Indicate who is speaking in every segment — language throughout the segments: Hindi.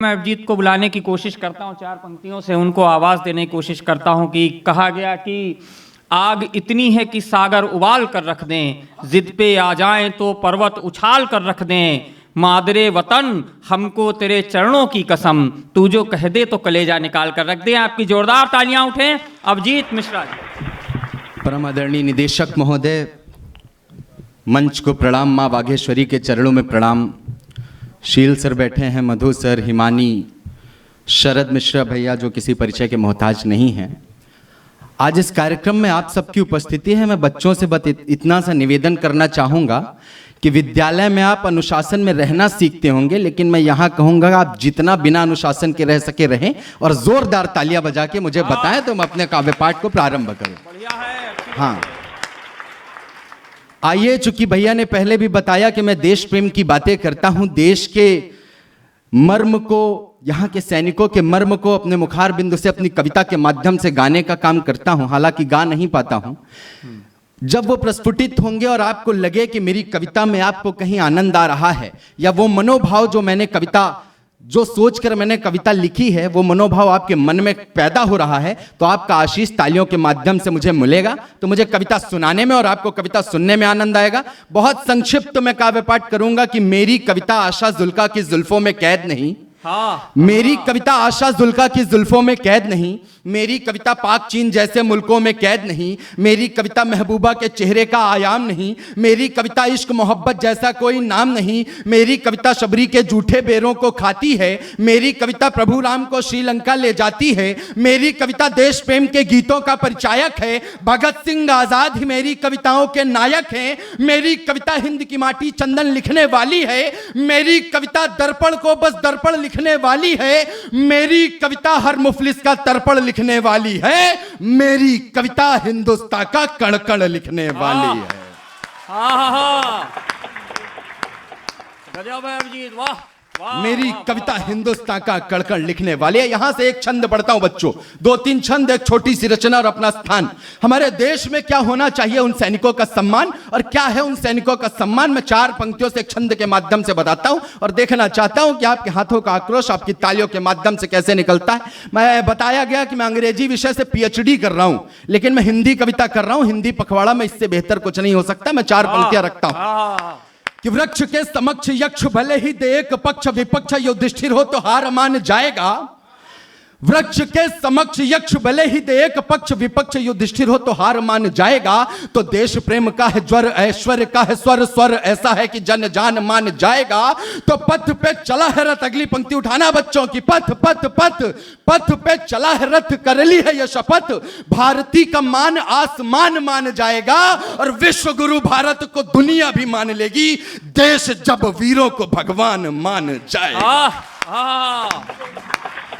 Speaker 1: मैं अभिजीत को बुलाने की कोशिश करता हूँ, चार पंक्तियों से उनको आवाज़ देने की कोशिश करता हूँ कि कहा गया कि आग इतनी है कि सागर उबाल कर रख दें, जिद पे आ जाएं तो पर्वत उछाल कर रख दें, मादरे वतन हमको तेरे चरणों की कसम, तू जो कह दे तो कलेजा निकाल कर रख दे। आपकी जोरदार तालियां उठें अभिजीत मिश्रा जी।
Speaker 2: परम आदरणीय निदेशक महोदय, मंच को प्रणाम, माँ बागेश्वरी के चरणों में प्रणाम। शील सर बैठे हैं, मधु सर, हिमानी, शरद मिश्रा भैया जो किसी परिचय के मोहताज नहीं हैं। आज इस कार्यक्रम में आप सबकी उपस्थिति है। मैं बच्चों से बस इतना सा निवेदन करना चाहूँगा कि विद्यालय में आप अनुशासन में रहना सीखते होंगे, लेकिन मैं यहाँ कहूँगा आप जितना बिना अनुशासन के रह सके रहें और जोरदार तालियां बजा के मुझे बताएं तो मैं अपने काव्य पाठ को प्रारंभ करूँ।
Speaker 1: बढ़िया है।
Speaker 2: हाँ, आइए, चूंकि भैया ने पहले भी बताया कि मैं देश प्रेम की बातें करता हूं, देश के मर्म को, यहाँ के सैनिकों के मर्म को अपने मुखार बिंदु से अपनी कविता के माध्यम से गाने का काम करता हूं। हालांकि गा नहीं पाता हूं। जब वो प्रस्फुटित होंगे और आपको लगे कि मेरी कविता में आपको कहीं आनंद आ रहा है, या वो मनोभाव जो मैंने कविता, जो सोचकर मैंने कविता लिखी है, वो मनोभाव आपके मन में पैदा हो रहा है, तो आपका आशीष तालियों के माध्यम से मुझे मिलेगा। तो मुझे कविता सुनाने में और आपको कविता सुनने में आनंद आएगा। बहुत संक्षिप्त मैं काव्य पाठ करूंगा कि मेरी कविता आशा जुल्का की जुल्फों में कैद नहीं।
Speaker 1: हाँ,
Speaker 2: मेरी कविता आशा जुल्का की जुल्फों में कैद नहीं। मेरी कविता पाक चीन जैसे मुल्कों में कैद नहीं। मेरी कविता महबूबा के चेहरे का आयाम नहीं। मेरी कविता इश्क मोहब्बत जैसा कोई नाम नहीं। मेरी कविता शबरी के झूठे बेरों को खाती है। मेरी कविता प्रभु राम को श्रीलंका ले जाती है। मेरी कविता देश प्रेम के गीतों का परिचायक है। भगत सिंह आजाद ही मेरी कविताओं के नायक हैं। मेरी कविता हिंद की माटी चंदन लिखने वाली है। मेरी कविता दर्पण को बस दर्पण लिखने वाली है। मेरी कविता हर मुफलिस का तर्पण लिखने वाली है। मेरी कविता हिंदुस्तान का कण कण लिखने वाली है।
Speaker 1: गजब है अभिजीत, वाह वाह।
Speaker 2: मेरी कविता हिंदुस्तान का कड़कड़ लिखने वाली है। यहां से एक छंद पढ़ता हूं बच्चों, 2-3 छंद, एक छोटी सी रचना और अपना स्थान। हमारे देश में क्या होना चाहिए, उन सैनिकों का सम्मान, और क्या है उन सैनिकों का सम्मान, मैं 4 पंक्तियों से एक छंद के माध्यम से बताता हूं और देखना चाहता हूं कि आपके हाथों का आक्रोश आपकी तालियों के माध्यम से कैसे निकलता है। मैं बताया गया कि मैं अंग्रेजी विषय से PhD कर रहा हूं, लेकिन मैं हिंदी कविता कर रहा हूं। हिंदी पखवाड़ा में इससे बेहतर कुछ नहीं हो सकता। मैं 4 पंक्तियां रखता हूं कि वृक्ष के समक्ष यक्ष भले ही दे एक पक्ष, विपक्ष युधिष्ठिर हो तो हार मान जाएगा। वृक्ष के समक्ष यक्ष भले ही दे एक पक्ष, विपक्ष युधिष्ठिर हो तो हार मान जाएगा। तो देश प्रेम का है ज्वर, ऐश्वर्य का है स्वर, स्वर ऐसा है कि जन जान मान जाएगा। तो पथ पे चला है रथ, अगली पंक्ति उठाना बच्चों की, पथ पथ पथ पथ पे चला है रथ, कर ली है यह शपथ, भारती का मान आसमान मान जाएगा और विश्व गुरु भारत को दुनिया भी मान लेगी, देश जब वीरों को भगवान मान जाएगा।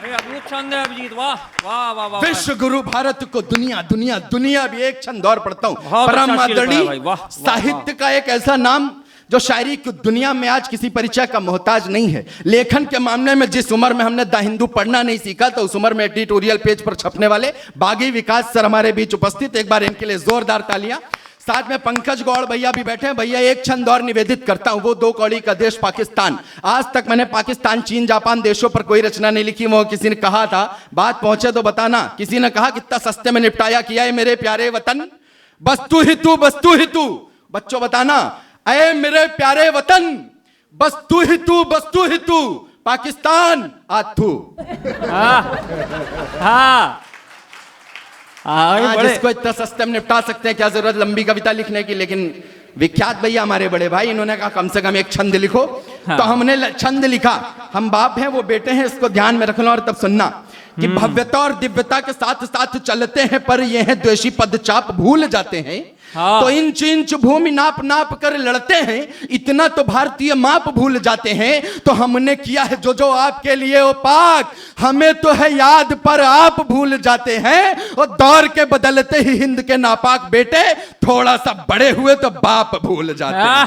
Speaker 1: अद्भुत छंद है अभिजीत, वाह वाह वाह वाह।
Speaker 2: विश्व गुरु भारत को दुनिया, दुनिया दुनिया भी। एक छंद और पढ़ता हूं,
Speaker 1: बहुत
Speaker 2: परम
Speaker 1: अच्छा शील
Speaker 2: आदरणीय
Speaker 1: पढ़ा भाई, वाह,
Speaker 2: साहित्य का एक ऐसा नाम जो शायरी की दुनिया में आज किसी परिचय का मोहताज नहीं है। लेखन के मामले में जिस उम्र में हमने द हिंदू पढ़ना नहीं सीखा, तो उस उम्र में एडिटोरियल पेज पर छपने वाले बागी विकास सर हमारे बीच उपस्थित, एक बार इनके लिए जोरदार तालियां। साथ में पंकज गौड़ भैया भी बैठे हैं। भैया एक छंद और निवेदित करता हूं, वो 2 कौड़ी का देश पाकिस्तान। आज तक मैंने पाकिस्तान, चीन, जापान देशों पर कोई रचना नहीं लिखी। वो किसी ने कहा था, बात पहुंचे तो बताना, किसी ने कहा कितना सस्ते में निपटाया किया है मेरे प्यारे वतन, बस तू ही तू, बस तू ही तू। बच्चों बताना, अरे मेरे प्यारे वतन, बस तू ही तू, बस तू ही तू, पाकिस्तान आथू। जिसको इतना सस्ते में निपटा सकते हैं, क्या जरूरत लंबी कविता लिखने की। लेकिन विख्यात भैया हमारे बड़े भाई, इन्होंने कहा कम से कम एक छंद लिखो। तो हमने छंद लिखा। हम बाप हैं, वो बेटे हैं, इसको ध्यान में रखना और तब सुनना कि भव्यता और दिव्यता के साथ साथ चलते हैं, पर ये है द्वेषी पदचाप भूल जाते हैं। तो इंच इंच भूमि नाप नाप कर लड़ते हैं, इतना तो भारतीय माप भूल जाते हैं। तो हमने किया है जो जो आपके लिए ओ पाक, हमें तो है याद पर आप भूल जाते हैं। और दौर के बदलते ही हिंद के नापाक बेटे, थोड़ा सा बड़े हुए तो बाप भूल जाते हैं।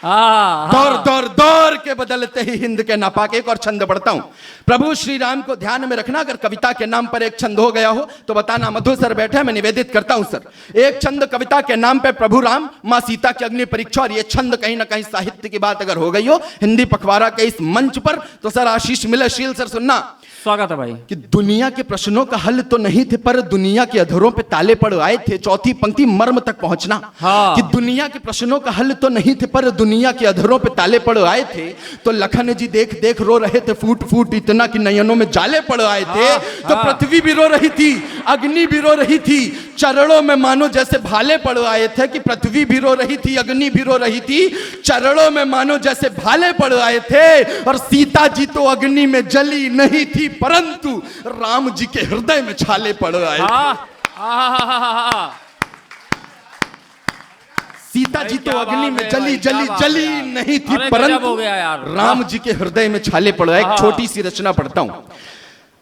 Speaker 2: दौर दौर दौर के बदलते ही हिंद के नापाक। एक और छंद पढ़ता हूं। प्रभु श्री राम को ध्यान में रखना, अगर कविता के नाम पर एक छंद हो गया हो तो बताना। मधु सर बैठे हैं, मैं निवेदित करता हूं सर। एक छंद कविता के नाम पे प्रभु राम, मां सीता की अग्नि परीक्षा, और ये छंद कहीं ना कहीं साहित्य की बात अगर हो गई हो हिंदी पखवाड़ा के इस मंच पर तो सर आशीष मिले। शील सर सुनना।
Speaker 1: स्वागत है भाई।
Speaker 2: कि दुनिया के प्रश्नों का हल तो नहीं थे पर दुनिया के अधरों पे ताले पड़ आए थे। चौथी पंक्ति मर्म तक पहुंचना।
Speaker 1: हाँ।
Speaker 2: कि दुनिया के प्रश्नों का हल तो नहीं थे पर दुनिया के अधरों पे ताले पड़ आए थे। तो लखन जी देख देख रो रहे थे फूट फूट इतना कि नयनों में जाले पड़ आए थे।
Speaker 1: हाँ।
Speaker 2: तो पृथ्वी भी रो रही थी, अग्नि भी रो रही थी, चरणों में मानो जैसे भाले पड़ आए थे। कि पृथ्वी भी रो रही थी, अग्नि भी रो रही थी, चरणों में मानो जैसे भाले पड़ आए थे। और सीता जी तो अग्नि में जली नहीं थी परंतु राम जी के हृदय में छाले पड़ आए थे। सीता जी तो अग्नि में जली जली जली नहीं थी परंतु राम जी के हृदय में छाले पड़ आए। एक छोटी सी रचना पढ़ता हूं।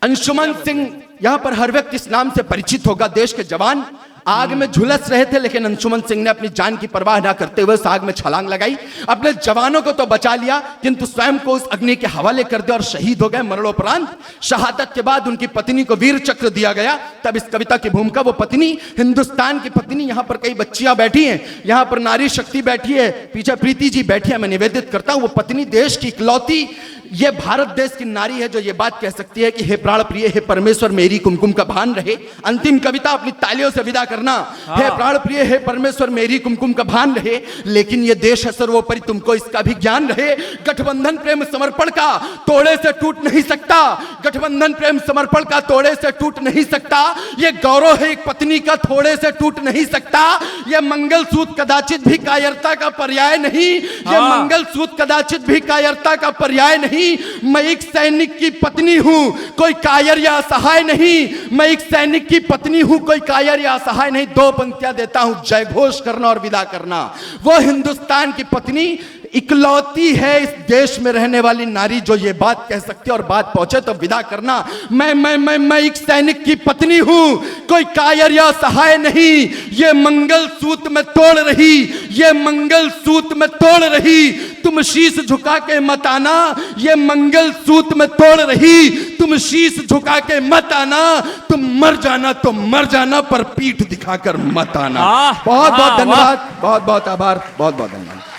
Speaker 2: अंशुमन सिंह, यहां पर हर व्यक्ति इस नाम से परिचित होगा। देश के जवान आग में झुलस रहे थे लेकिन अंशुमन सिंह ने अपनी जान की परवाह ना करते हुए उस आग में छलांग लगाई। अपने जवानों को तो बचा लिया किंतु स्वयं को उस अग्नि के हवाले कर दिया और शहीद हो गए। मरणोपरांत शहादत के बाद उनकी पत्नी को वीर चक्र दिया गया। तब इस कविता की भूमिका वो पत्नी, हिंदुस्तान की पत्नी। यहां पर कई बच्चियां बैठी हैं, यहां पर नारी शक्ति बैठी है, पीछे प्रीति जी बैठी है। मैं निवेदित करता हूं वो पत्नी देश की इकलौती, ये भारत देश की नारी है जो ये बात कह सकती है कि हे प्राण प्रिय, हे परमेश्वर मेरी कुमकुम का भान रहे। अंतिम कविता अपनी तालियों से विदा करना। हे प्राण प्रिय, हे परमेश्वर मेरी कुमकुम का भान रहे, लेकिन ये देश है सर्वोपरि तुमको इसका भी ज्ञान रहे। गठबंधन प्रेम समर्पण का तोड़े से टूट नहीं सकता, गठबंधन प्रेम समर्पण का तोड़े से टूट नहीं सकता। ये गौरव है एक पत्नी का थोड़े से टूट नहीं सकता। ये मंगलसूत्र कदाचित भी कायरता का पर्याय नहीं, ये मंगलसूत्र कदाचित भी कायरता का पर्याय नहीं। मैं एक सैनिक की पत्नी हूं, कोई कायर या असहाय नहीं। मैं एक सैनिक की पत्नी हूं, कोई कायर या असहाय नहीं। दो पंक्तियां देता हूं, जय घोष करना और विदा करना। वो हिंदुस्तान की पत्नी इकलौती है इस देश में रहने वाली नारी जो ये बात कह सकती है और बात पहुंचे तो विदा करना। मैं एक सैनिक की पत्नी हूं, कोई कायर या सहाय नहीं। ये मंगलसूत्र में तोड़ रही, ये मंगलसूत्र में तोड़ रही, तुम शीश झुका के मत आना। ये मंगलसूत्र में तोड़ रही, तुम शीश झुका के मत आना। तुम मर जाना तो मर जाना पर पीठ दिखाकर मत आना। बहुत बहुत धन्यवाद, बहुत बहुत आभार, बहुत बहुत धन्यवाद।